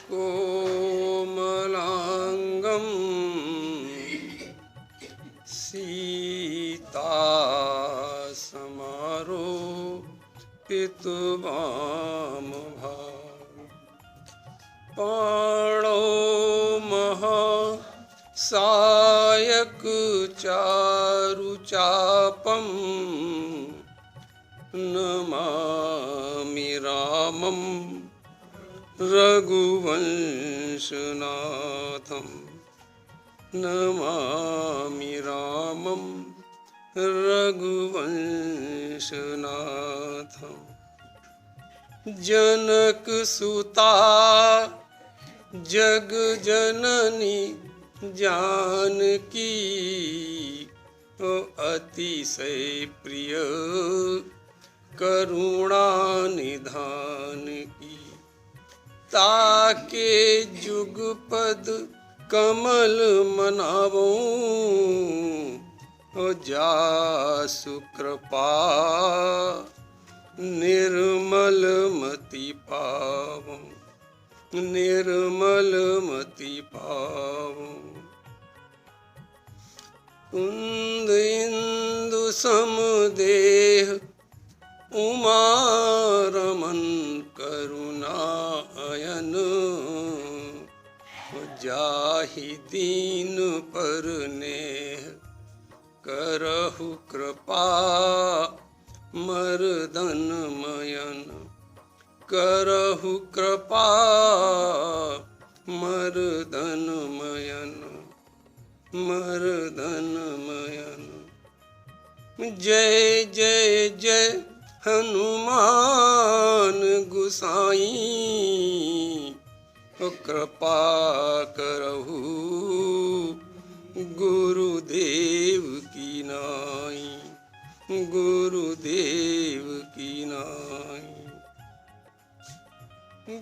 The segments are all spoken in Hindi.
कोमलांगम सीता समारोपित वाम भाग पाणौ महासायक चारुचापम नमामि रामं रघुवंशनाथं नमामि रामं रघुवंशनाथं। जनकसुता जगजननी जानकी अतिशय प्रिय करुणा निधान की। ताके जुगपद कमल मनावूं जासु कृपा निर्मल मति पावूं निर्मल मति पावूं। कुंद इंदु समदेह उमा रमन करुणा अयन जाहि दीन पर नेह करहु कृपा मर्दन मयन करहु कृपा मर्दन मयन मर्दन मयन। जय जय जय हनुमान गुसाई कृपा करहु गुरुदेव की नाई गुरुदेव की नाई।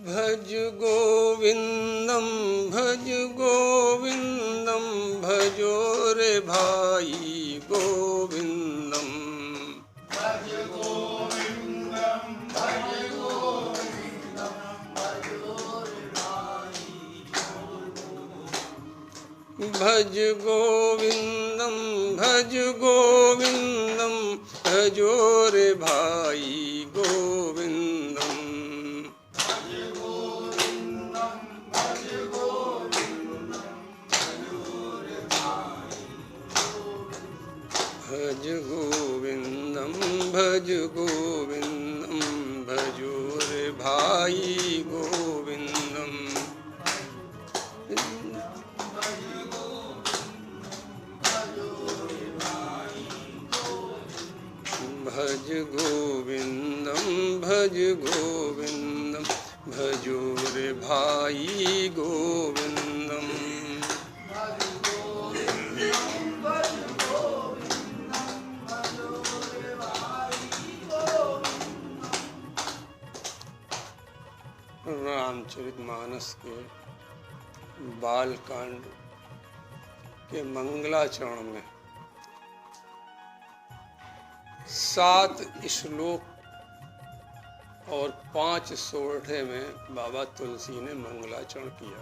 भज गोविंदम भजो रे भाई गोविंदम भज गोविंदम भजो रे भाई भज गोविंदम भजो रे भाई गोविंदम भज गोविंदम भजो रे भाई गोविंदम। भज गोविंदम भजो रे भाई गोविंदम। रामचरितमानस के बालकांड के मंगलाचरण में 7 श्लोक और 5 सोरठे में बाबा तुलसी ने मंगलाचरण किया।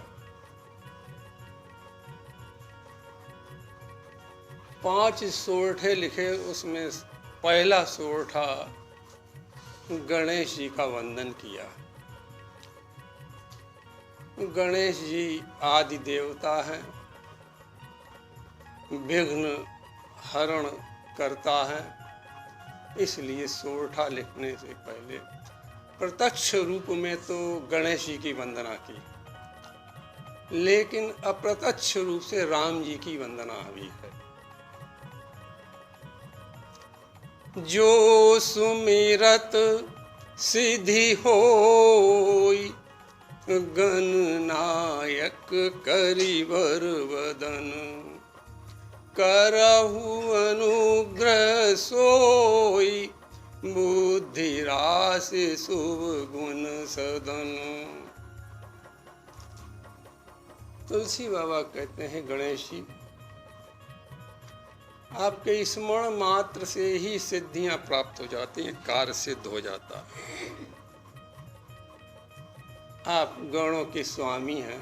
5 सोरठे लिखे, उसमें पहला सोरठा गणेश जी का वंदन किया। गणेश जी आदि देवता हैं, विघ्न हरण करता है, इसलिए सोरठा लिखने से पहले प्रत्यक्ष रूप में तो गणेश जी की वंदना की, लेकिन अप्रत्यक्ष रूप से राम जी की वंदना हुई है। जो सुमिरत सिद्धि होई गणनायक करिवर वदन करहु अनुग्रह सोई बुद्धि राशि शुभ गुण सदन। तुलसी बाबा कहते हैं, गणेश जी आपके स्मरण मात्र से ही सिद्धियां प्राप्त हो जाती हैं, कार्य सिद्ध हो जाता है। आप गणों के स्वामी हैं।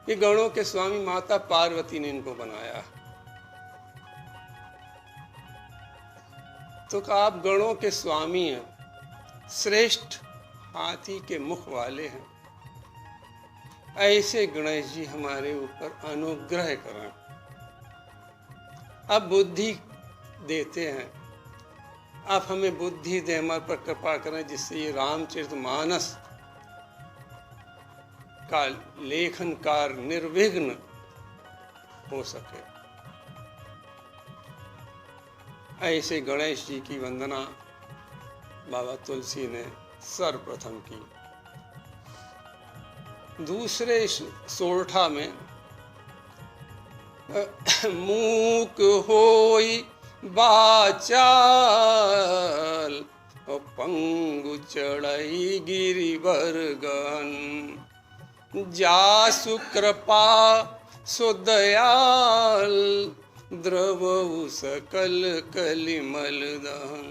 ये गणों के स्वामी माता पार्वती ने इनको बनाया। तो आप गणों के स्वामी हैं, श्रेष्ठ हाथी के मुख वाले हैं। ऐसे गणेश जी हमारे ऊपर अनुग्रह करें। आप बुद्धि देते हैं, आप हमें बुद्धि दे, हमारे पर कृपा करें, जिससे ये रामचरितमानस का लेखन कार्य निर्विघ्न हो सके। ऐसे गणेश जी की वंदना बाबा तुलसी ने सर्वप्रथम की। दूसरे सोरठा में मूक होई बाचाल पंगु चढ़ई गिरिवर गहन, जासु कृपा सुदयाल द्रवउ सकल कलिमल दहन।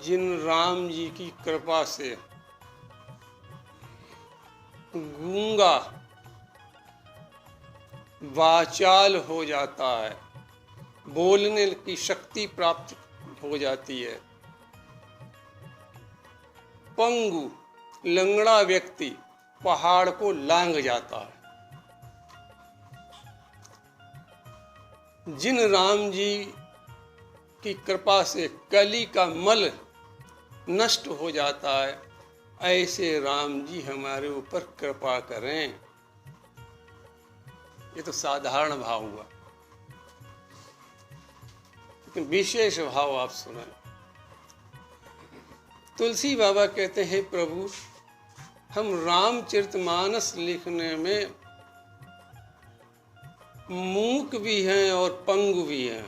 जिन राम जी की कृपा से गूंगा वाचाल हो जाता है, बोलने की शक्ति प्राप्त हो जाती है, पंगु लंगड़ा व्यक्ति पहाड़ को लांघ जाता है। जिन राम जी की कृपा से कली का मल नष्ट हो जाता है, ऐसे राम जी हमारे ऊपर कृपा करें। ये तो साधारण भाव हुआ, लेकिन विशेष भाव आप सुने। तुलसी बाबा कहते हैं, प्रभु हम रामचरितमानस लिखने में मूक भी हैं और पंगु भी हैं,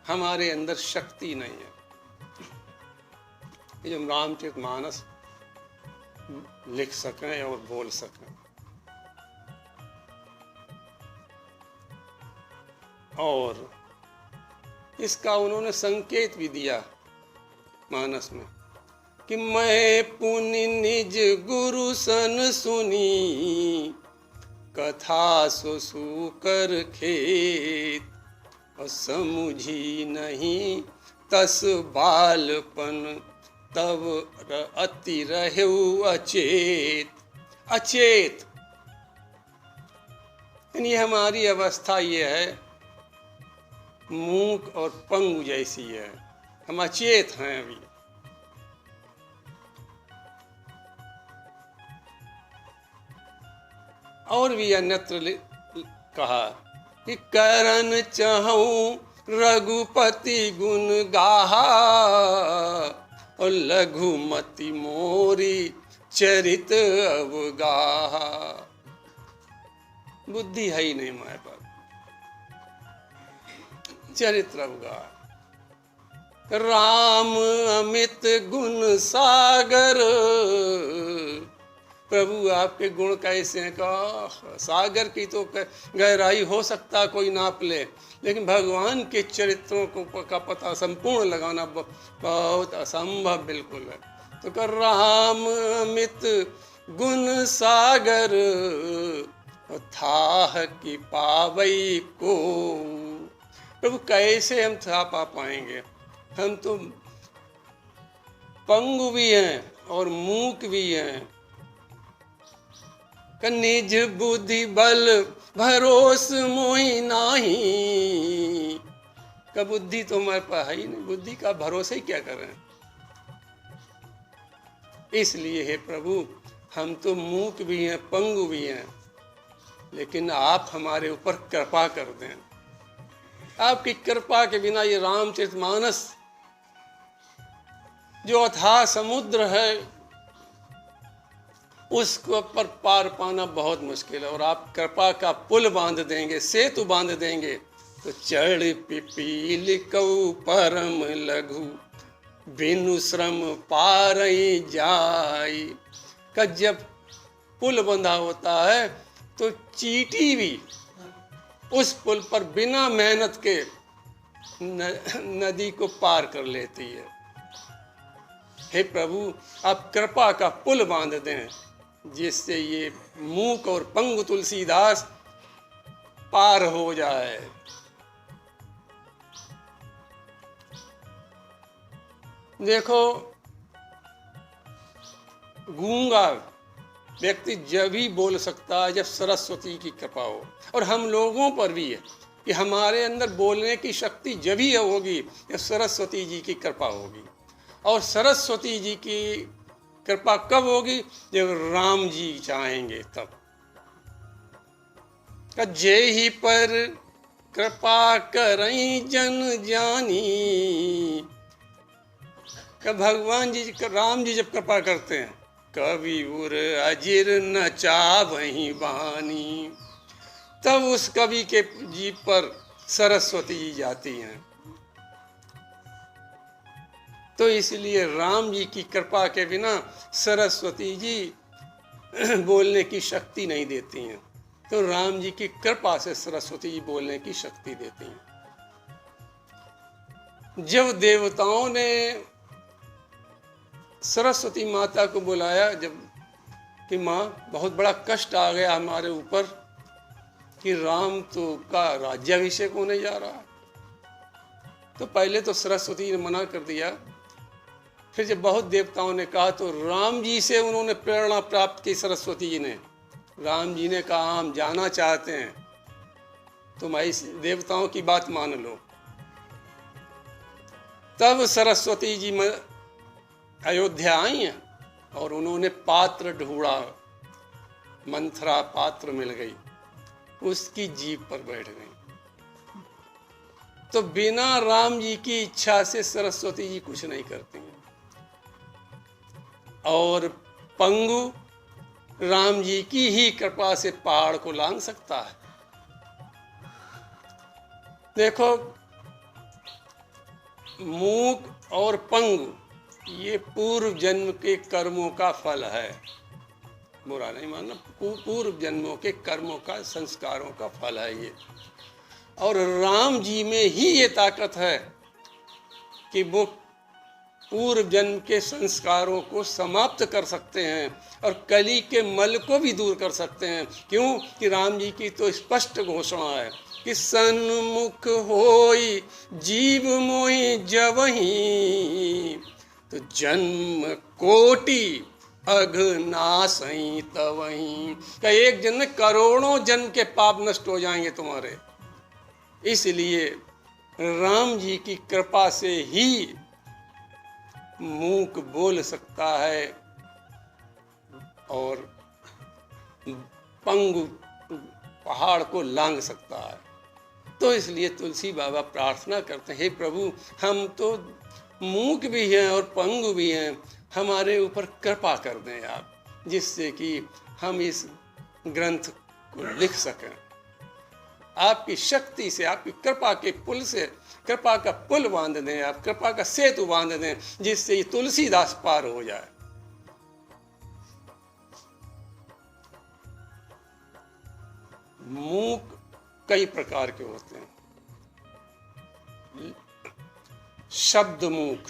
हमारे अंदर शक्ति नहीं है कि हम रामचरितमानस लिख सकें और बोल सकें। और इसका उन्होंने संकेत भी दिया मानस में कि मैं पुनि निज गुरु सन सुनी, कथा सो सूकर खेत, और समुझी नहीं तस बालपन, तब अति रहु अचेत। अचेत ये हमारी अवस्था ये है, मूक और पंगु जैसी है, हम अचेत हैं अभी। और भी अन्यत्र कहा कि करन चाहूं रघुपति गुण गाहा, और लघुमति मोरी चरित अवगाहा। बुद्धि है ही नहीं हमारे पास, चरित्र अवगाह। राम अमित गुण सागर, प्रभु आपके गुण कैसे हैं का सागर की तो गहराई हो सकता कोई नाप ले, लेकिन भगवान के चरित्रों को का पता संपूर्ण लगाना बहुत असंभव बिल्कुल है। तो कर राम अमित गुण सागर, थाह की पावई को। प्रभु कैसे हम था पा पाएंगे, हम तो पंगु भी हैं और मूक भी हैं। निज बुद्धि बल भरोस मोहि नाही, का बुद्धि तो हमारे पास है ही नहीं, बुद्धि का भरोसा ही क्या करें। इसलिए हे प्रभु हम तो मूक भी हैं पंगु भी हैं, लेकिन आप हमारे ऊपर कृपा कर दें। आपकी कृपा के बिना ये रामचरितमानस जो अथाह समुद्र है उसको पर पार पाना बहुत मुश्किल है, और आप कृपा का पुल बांध देंगे, सेतु बांध देंगे तो चढ़ पिपील कऊ परम लघु, बिनु श्रम पार जाई। का जब पुल बंधा होता है तो चींटी भी उस पुल पर बिना मेहनत के नदी को पार कर लेती है। हे प्रभु आप कृपा का पुल बांध दें, जिससे ये मूक और पंगु तुलसीदास पार हो जाए। देखो, गूंगा व्यक्ति जब ही बोल सकता है जब सरस्वती की कृपा हो, और हम लोगों पर भी है कि हमारे अंदर बोलने की शक्ति जब ही होगी जब सरस्वती जी की कृपा होगी। और सरस्वती जी की कृपा कब होगी? जब राम जी चाहेंगे तब। जय ही पर कृपा करई जन जानी, भगवान जी राम जी जब कृपा करते हैं, कवि उर अजिर न चावही बानी, तब उस कवि के जी पर सरस्वती जी जाती हैं। तो इसलिए राम जी की कृपा के बिना सरस्वती जी बोलने की शक्ति नहीं देती हैं, तो राम जी की कृपा से सरस्वती जी बोलने की शक्ति देती हैं। जब देवताओं ने सरस्वती माता को बुलाया, जब कि माँ बहुत बड़ा कष्ट आ गया हमारे ऊपर कि राम तो का राज्याभिषेक होने जा रहा, तो पहले तो सरस्वती ने मना कर दिया। फिर जब बहुत देवताओं ने कहा तो राम जी से उन्होंने प्रेरणा प्राप्त की। सरस्वती जी ने, राम जी ने कहा हम जाना चाहते हैं, तुम इस देवताओं की बात मान लो। तब सरस्वती जी अयोध्या आई हैं और उन्होंने पात्र ढूंढा, मंथरा पात्र मिल गई, उसकी जीभ पर बैठ गई। तो बिना राम जी की इच्छा से सरस्वती जी कुछ नहीं करती हैं। और पंगु राम जी की ही कृपा से पहाड़ को लांघ सकता है। देखो, मूक और पंगु ये पूर्व जन्म के कर्मों का फल है, बुरा नहीं मानना, पूर्व जन्मों के कर्मों का, संस्कारों का फल है ये। और राम जी में ही ये ताकत है कि वो पूर्व जन्म के संस्कारों को समाप्त कर सकते हैं और कली के मल को भी दूर कर सकते हैं। क्यों? कि राम जी की तो स्पष्ट घोषणा है कि सन्मुख होई जीव मोहि जवहीं, तो जन्म कोटि अघ नासई तवहीं, का एक जन्म में करोड़ों जन्म के पाप नष्ट हो जाएंगे तुम्हारे। इसलिए राम जी की कृपा से ही मूक बोल सकता है और पंगु पहाड़ को लांघ सकता है। तो इसलिए तुलसी बाबा प्रार्थना करते हैं, हे प्रभु हम तो मूक भी हैं और पंगु भी हैं, हमारे ऊपर कृपा कर दें आप, जिससे कि हम इस ग्रंथ को लिख सकें। आपकी शक्ति से, आपकी कृपा के पुल से, कृपा का पुल बांध दें आप, कृपा का सेतु बांध दें, जिससे ये तुलसीदास पार हो जाए। मूक कई प्रकार के होते हैं। शब्द मूक,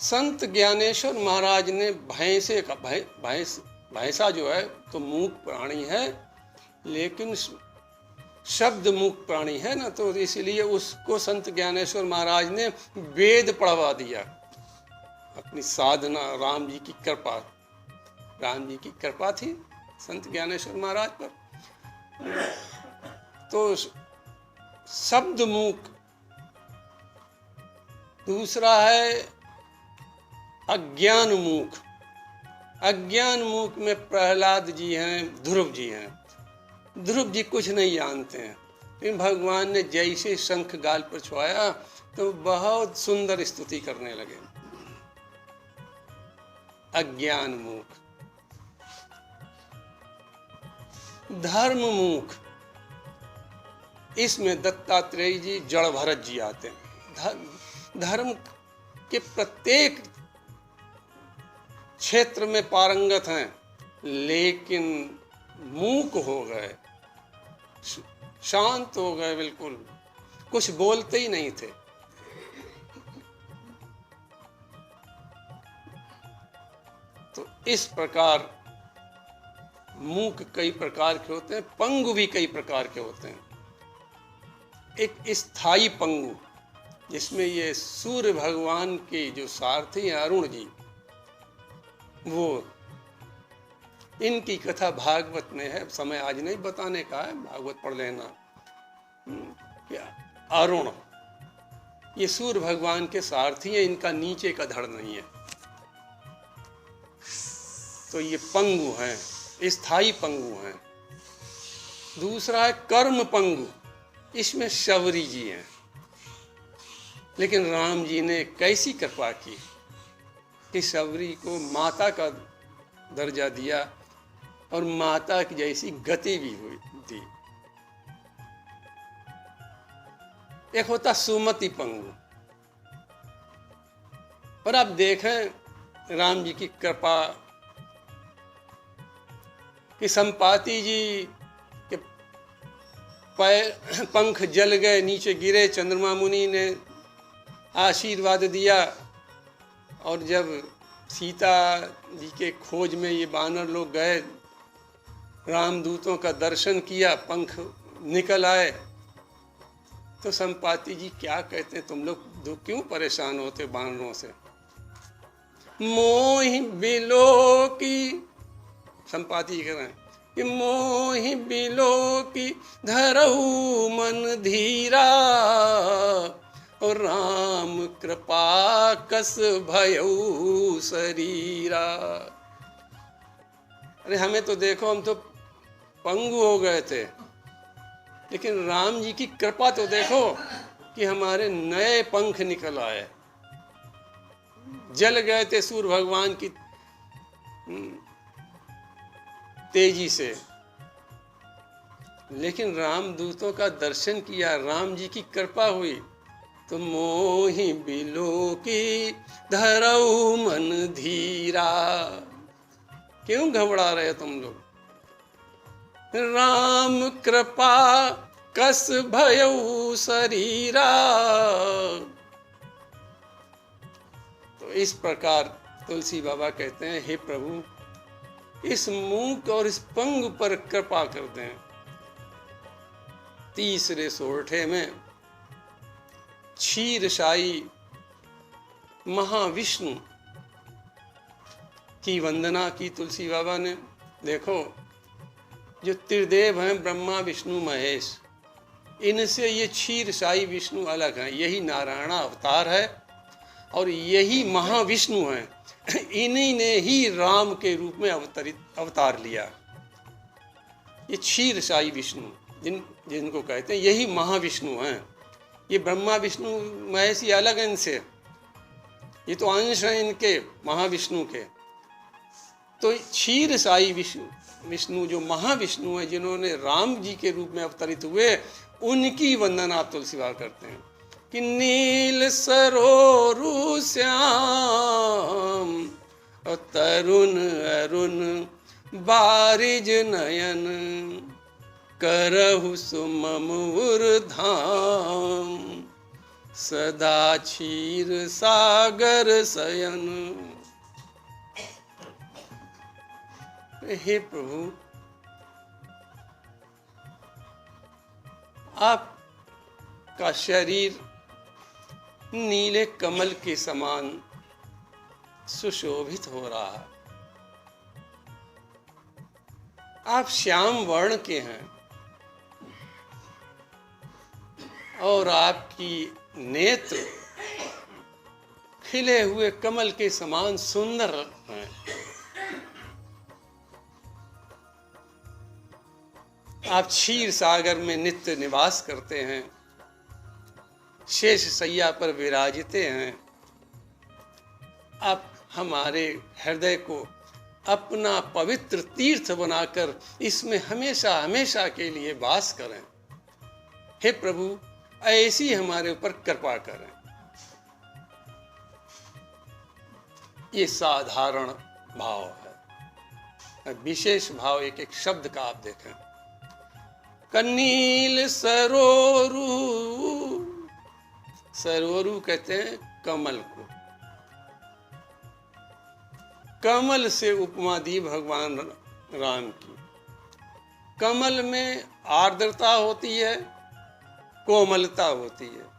संत ज्ञानेश्वर महाराज ने भैंसे का, भैंसा जो है तो मूक प्राणी है, लेकिन शब्द मूक प्राणी है ना, तो इसलिए उसको संत ज्ञानेश्वर महाराज ने वेद पढ़वा दिया। अपनी साधना, राम जी की कृपा, राम जी की कृपा थी संत ज्ञानेश्वर महाराज पर, तो शब्द मूक। दूसरा है अज्ञान मूक। अज्ञान मूक में प्रहलाद जी हैं, ध्रुव जी हैं। ध्रुव जी कुछ नहीं जानते हैं, लेकिन भगवान ने जैसे शंख गाल पर छुआया तो बहुत सुंदर स्तुति करने लगे। अज्ञान मूक। धर्म मूक, इसमें दत्तात्रेय जी, जड़ भरत जी आते हैं। धर्म के प्रत्येक क्षेत्र में पारंगत हैं, लेकिन मूक हो गए, शांत हो गए, बिल्कुल कुछ बोलते ही नहीं थे। तो इस प्रकार मूक कई प्रकार के होते हैं, पंगु भी कई प्रकार के होते हैं। एक स्थायी पंगु, जिसमें ये सूर्य भगवान के जो सारथी हैं अरुण जी, वो इनकी कथा भागवत में है। समय आज नहीं बताने का है, भागवत पढ़ लेना। क्या अरुण ये सूर्य भगवान के सारथी हैं, इनका नीचे का धड़ नहीं है। तो ये पंगु हैं, स्थायी पंगु हैं। दूसरा है कर्म पंगु, इसमें शबरी जी हैं। लेकिन राम जी ने कैसी कृपा की कि शबरी को माता का दर्जा दिया और माता की जैसी गति भी हुई थी। एक होता सुमति पंगु। और आप देखें राम जी की कृपा कि संपाति जी के पैर पंख जल गए, नीचे गिरे। चंद्रमा मुनि ने आशीर्वाद दिया और जब सीता जी के खोज में ये बानर लोग गए, रामदूतों का दर्शन किया, पंख निकल आए। तो संपाति जी क्या कहते हैं, तुम लोग क्यों परेशान होते बानरों से? मोहि बिलो की, संपाति जी कह रहे हैं कि मोहि बिलो की धरऊ मन धीरा, और राम कृपा कस भयऊ शरीरा। अरे हमें तो देखो, हम तो पंगु हो गए थे, लेकिन राम जी की कृपा तो देखो कि हमारे नए पंख निकल आए। जल गए थे सूर्य भगवान की तेजी से, लेकिन रामदूतों का दर्शन किया, राम जी की कृपा हुई। तो मोहि बिलो की धरऊ मन धीरा। क्यों घबरा रहे तुम लोग? राम कृपा कस भयऊ शरीरा। तो इस प्रकार तुलसी बाबा कहते हैं, हे प्रभु, इस मूक और इस पंगु पर कृपा कर दें। तीसरे सोरठे में क्षीरसाई महाविष्णु की वंदना की तुलसी बाबा ने। देखो, जो त्रिदेव हैं ब्रह्मा विष्णु महेश, इनसे ये क्षीरसाई विष्णु अलग हैं। यही नारायण अवतार है और यही महाविष्णु हैं। इन्हीं ने ही राम के रूप में अवतार लिया। ये क्षीरसाई विष्णु जिनको कहते हैं, यही महाविष्णु हैं। ये ब्रह्मा विष्णु महेश ये अलग हैं इनसे, ये तो अंश हैं इनके महाविष्णु के। तो क्षीरसाई विष्णु जो महाविष्णु है, जिन्होंने राम जी के रूप में अवतरित हुए, उनकी वंदना आप तुलसी बाबा करते हैं कि नील सरोरु श्याम और तरुण अरुण बारिज नयन, करहु सुममुर धाम, सदा क्षीर सागर शयन। हे प्रभु, आपका शरीर नीले कमल के समान सुशोभित हो रहा है। आप श्याम वर्ण के हैं और आपकी नेत्र खिले हुए कमल के समान सुंदर हैं। आप क्षीर सागर में नित्य निवास करते हैं, शेष सैया पर विराजते हैं। आप हमारे हृदय को अपना पवित्र तीर्थ बनाकर इसमें हमेशा हमेशा के लिए वास करें। हे प्रभु, ऐसी हमारे ऊपर कृपा करें। ये साधारण भाव है। विशेष भाव एक एक शब्द का आप देखें। कनील सरोरु, सरोरु कहते हैं कमल को। कमल से उपमा दी भगवान राम की। कमल में आर्द्रता होती है, कोमलता होती है।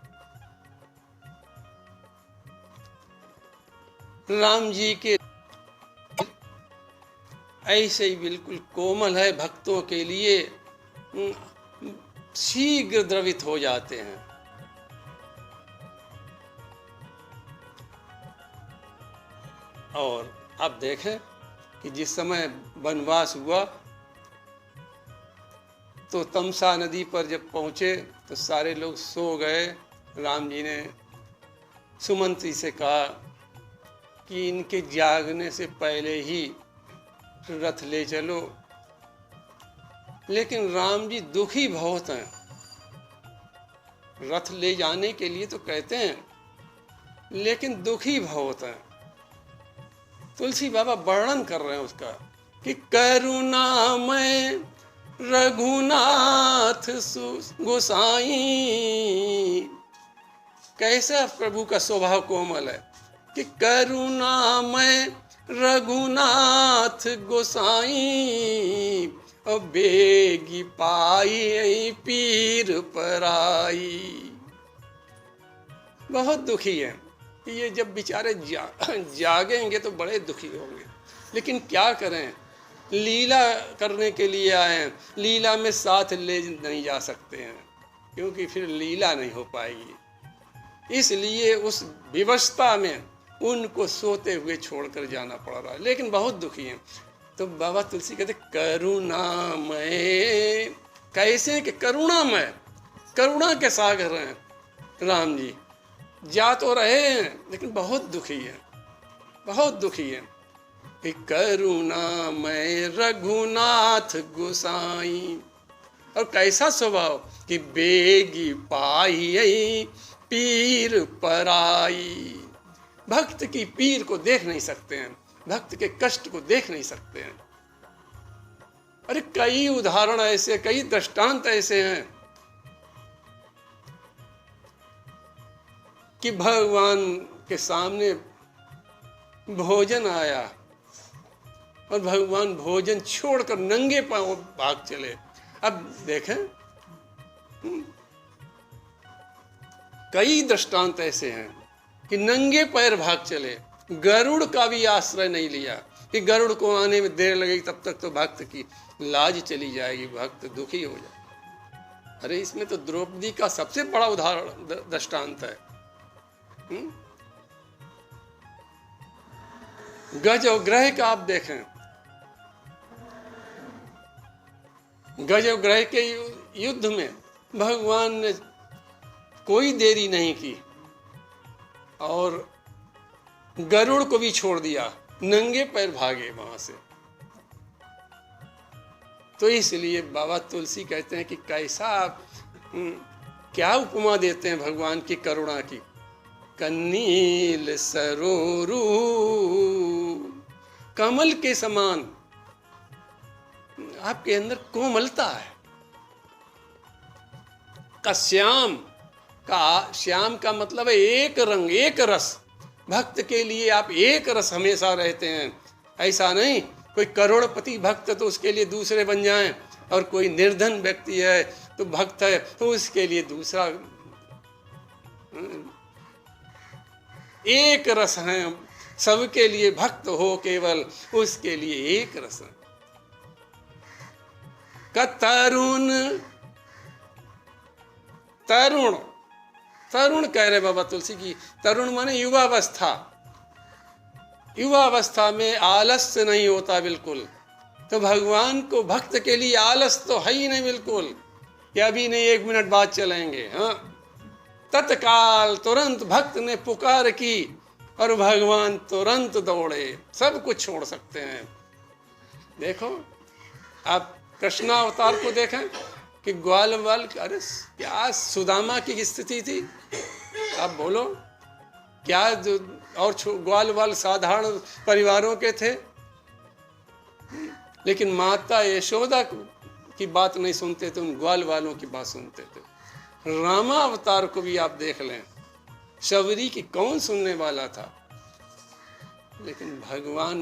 राम जी के ऐसे ही बिल्कुल कोमल है, भक्तों के लिए शीघ्र द्रवित हो जाते हैं। और अब देखें कि जिस समय वनवास हुआ तो तमसा नदी पर जब पहुंचे तो सारे लोग सो गए। राम जी ने सुमंत्री से कहा कि इनके जागने से पहले ही रथ ले चलो। लेकिन राम जी दुखी बहुत हैं। रथ ले जाने के लिए तो कहते हैं, लेकिन दुखी बहुत हैं। तुलसी बाबा वर्णन कर रहे हैं उसका कि करुणामय रघुनाथ गोसाई। कैसा प्रभु का स्वभाव कोमल है कि करुणामय रघुनाथ गोसाई, और बेगी पाई पीर पराई। बहुत दुखी है कि ये जब बेचारे जागेंगे तो बड़े दुखी होंगे। लेकिन क्या करें, लीला करने के लिए आए हैं, लीला में साथ ले नहीं जा सकते हैं, क्योंकि फिर लीला नहीं हो पाएगी। इसलिए उस विवशता में उनको सोते हुए छोड़कर जाना पड़ रहा है, लेकिन बहुत दुखी हैं। तो बाबा तुलसी कहते करुणामय, कैसे कि करुणामय, करुणा के सागर हैं राम जी। जा तो रहे हैं लेकिन बहुत दुखी हैं, बहुत दुखी हैं। करुणामय रघुनाथ गोसाई, और कैसा स्वभाव कि बेगी पाई पीर पराई। भक्त की पीर को देख नहीं सकते हैं, भक्त के कष्ट को देख नहीं सकते हैं। अरे कई उदाहरण ऐसे, कई दृष्टांत ऐसे हैं कि भगवान के सामने भोजन आया और भगवान भोजन छोड़कर नंगे पांव भाग चले। अब देखें, कई दृष्टांत ऐसे हैं कि नंगे पैर भाग चले। गरुड़ का भी आश्रय नहीं लिया कि गरुड़ को आने में देर लगेगी, तब तक तो भक्त की लाज चली जाएगी, भक्त दुखी हो जाए। अरे इसमें तो द्रौपदी का सबसे बड़ा उदाहरण दृष्टांत है। गज और ग्रह का आप देखें, गज और ग्रह के युद्ध में भगवान ने कोई देरी नहीं की और गरुड़ को भी छोड़ दिया, नंगे पैर भागे वहां से। तो इसलिए बाबा तुलसी कहते हैं कि कैसा क्या उपमा देते हैं भगवान की करुणा की। कन्नील सरोरू, कमल के समान आपके अंदर कोमलता है। का श्याम का मतलब है एक रंग, एक रस। भक्त के लिए आप एक रस हमेशा रहते हैं। ऐसा नहीं कोई करोड़पति भक्त तो उसके लिए दूसरे बन जाएं, और कोई निर्धन व्यक्ति है तो भक्त है तो उसके लिए दूसरा। एक रस है, सबके लिए भक्त हो केवल, उसके लिए एक रस है। का तरुण, तरुण तरुण कह रहे बाबा तुलसी की। तरुण माने युवावस्था, युवावस्था में आलस्य नहीं होता बिल्कुल। तो भगवान को, भक्त के लिए आलस तो है ही नहीं बिल्कुल कि अभी नहीं, 1 मिनट बाद चलेंगे। हाँ, तत्काल तुरंत भक्त ने पुकार की और भगवान तुरंत दौड़े, सब कुछ छोड़ सकते हैं। देखो आप कृष्णावतार को देखें कि ग्वाल वाल, अरे क्या सुदामा की स्थिति थी, आप बोलो क्या। जो और ग्वाल वाल साधारण परिवारों के थे, लेकिन माता यशोदा की बात नहीं सुनते थे, उन ग्वाल वालों की बात सुनते थे। रामावतार को भी आप देख लें, शबरी की कौन सुनने वाला था, लेकिन भगवान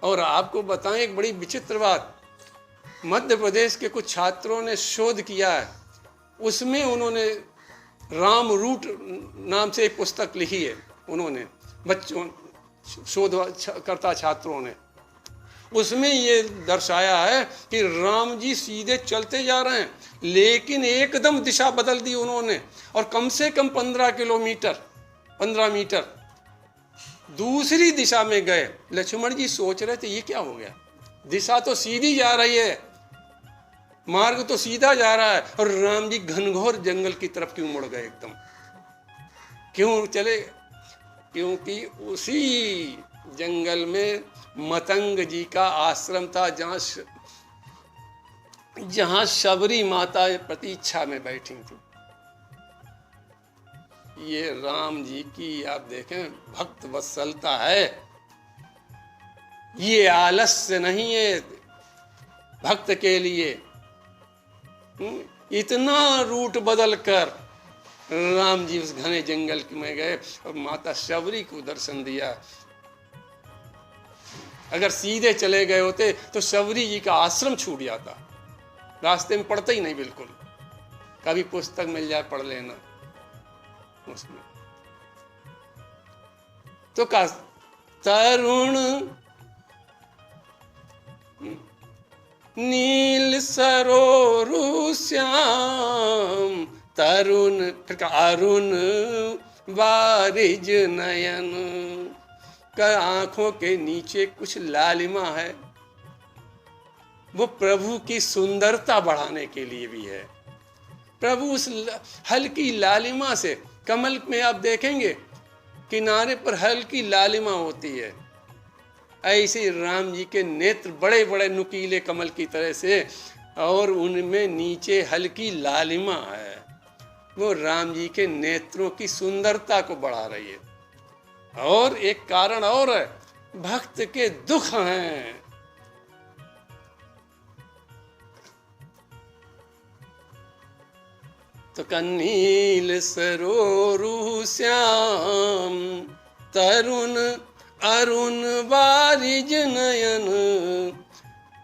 और आपको बताएं एक बड़ी विचित्र बात, मध्य प्रदेश के कुछ छात्रों ने शोध किया है, उसमें उन्होंने राम रूट नाम से एक पुस्तक लिखी है, उन्होंने बच्चों शोधकर्ता छात्रों ने, उसमें ये दर्शाया है कि राम जी सीधे चलते जा रहे हैं, लेकिन एकदम दिशा बदल दी उन्होंने और कम से कम 15 मीटर दूसरी दिशा में गए। लक्ष्मण जी सोच रहे थे ये क्या हो गया, दिशा तो सीधी जा रही है, मार्ग तो सीधा जा रहा है, और राम जी घनघोर जंगल की तरफ क्यों मुड़ गए एकदम, क्यों चले? क्योंकि उसी जंगल में मतंग जी का आश्रम था, जहां शबरी माता प्रतीक्षा में बैठी थी। ये राम जी की आप देखें भक्त वत्सलता है, ये आलस्य नहीं है भक्त के लिए। इतना रूट बदल कर राम जी उस घने जंगल में गए और माता शबरी को दर्शन दिया। अगर सीधे चले गए होते तो शबरी जी का आश्रम छूट जाता, रास्ते में पढ़ते ही नहीं बिल्कुल, कभी पुस्तक मिल जाए पढ़ लेना उसमें। तो का तरुण नील सरोरु श्याम, तरुण फिर अरुण बारिज नयन, का आंखों के नीचे कुछ लालिमा है, वो प्रभु की सुंदरता बढ़ाने के लिए भी है। प्रभु उस हल्की लालिमा से, कमल में आप देखेंगे किनारे पर हल्की लालिमा होती है, ऐसे राम जी के नेत्र बड़े बड़े नुकीले कमल की तरह से, और उनमें नीचे हल्की लालिमा है, वो राम जी के नेत्रों की सुंदरता को बढ़ा रही है। और एक कारण और है, भक्त के दुख हैं, तो कन्नील सरोरु श्याम, तरुण अरुण बारिज नयन,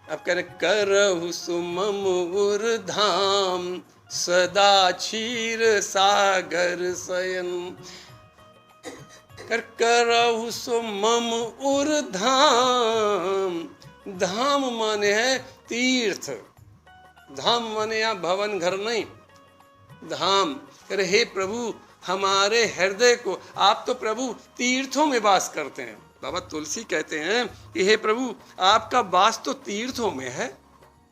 अब कह रहे करहु सुमम उर धाम, सदा क्षीर सागर शयन, करहु सुमम उर धाम, धाम माने है तीर्थ, धाम माने यहाँ भवन घर नहीं, धाम। करे हे प्रभु हमारे हृदय को, आप तो प्रभु तीर्थों में वास करते हैं। बाबा तुलसी कहते हैं कि हे प्रभु आपका वास तो तीर्थों में है।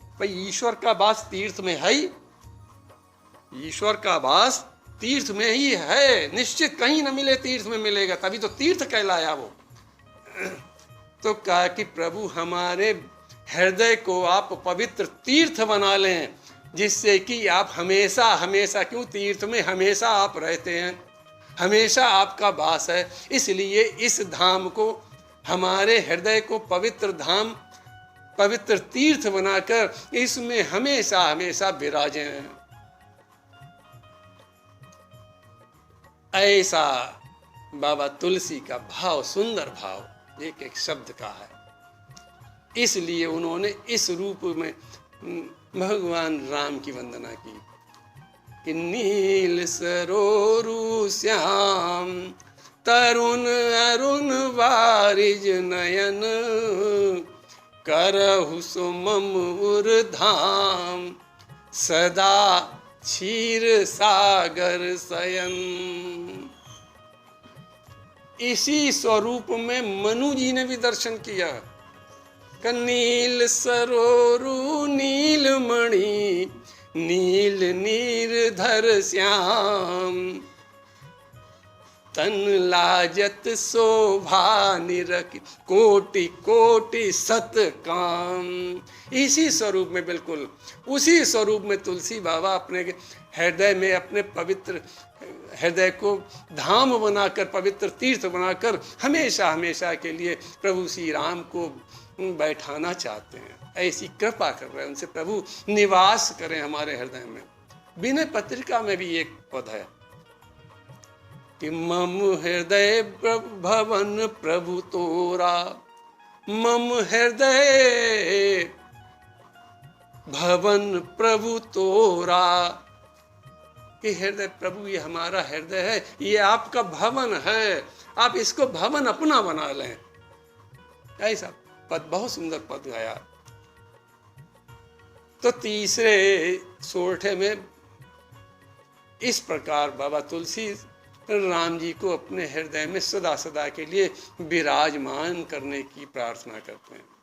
भाई ईश्वर का वास तीर्थ में है ही, ईश्वर का वास तीर्थ में ही है, निश्चित कहीं न मिले तीर्थ में मिलेगा, तभी तो तीर्थ कहलाया वो। तो कहा कि प्रभु हमारे हृदय को आप पवित्र तीर्थ बना लें, जिससे कि आप हमेशा हमेशा, क्यों तीर्थ में हमेशा आप रहते हैं, हमेशा आपका वास है, इसलिए इस धाम को, हमारे हृदय को पवित्र धाम, पवित्र तीर्थ बनाकर इसमें हमेशा हमेशा विराजें। ऐसा बाबा तुलसी का भाव, सुंदर भाव एक एक शब्द का है, इसलिए उन्होंने इस रूप में भगवान राम की वंदना की कि नील सरोरु श्याम, तरुण अरुण बारिज नयन, करहु सुमम उर धाम, सदा क्षीर सागर शयन। इसी स्वरूप में मनु जी ने भी दर्शन किया। नील सरोरु नीलमणि, नील नीरधर श्याम, तन लाजत शोभा निरख, कोटि कोटि सत काम। इसी स्वरूप में, बिल्कुल उसी स्वरूप में तुलसी बाबा अपने हृदय में, अपने पवित्र हृदय को धाम बनाकर, पवित्र तीर्थ बनाकर हमेशा हमेशा के लिए प्रभु श्री राम को बैठाना चाहते हैं। ऐसी कृपा कर रहे हैं उनसे, प्रभु निवास करें हमारे हृदय में। विनय पत्रिका में भी एक पद है कि मम हृदय भवन प्रभु तोरा, मम हृदय भवन प्रभु तोरा, कि हृदय प्रभु ये हमारा हृदय है, ये आपका भवन है, आप इसको भवन अपना बना लें। ऐसा पद, बहुत सुंदर पद गाया। तो तीसरे सोरठे में इस प्रकार बाबा तुलसी राम जी को अपने हृदय में सदा सदा के लिए विराजमान करने की प्रार्थना करते हैं।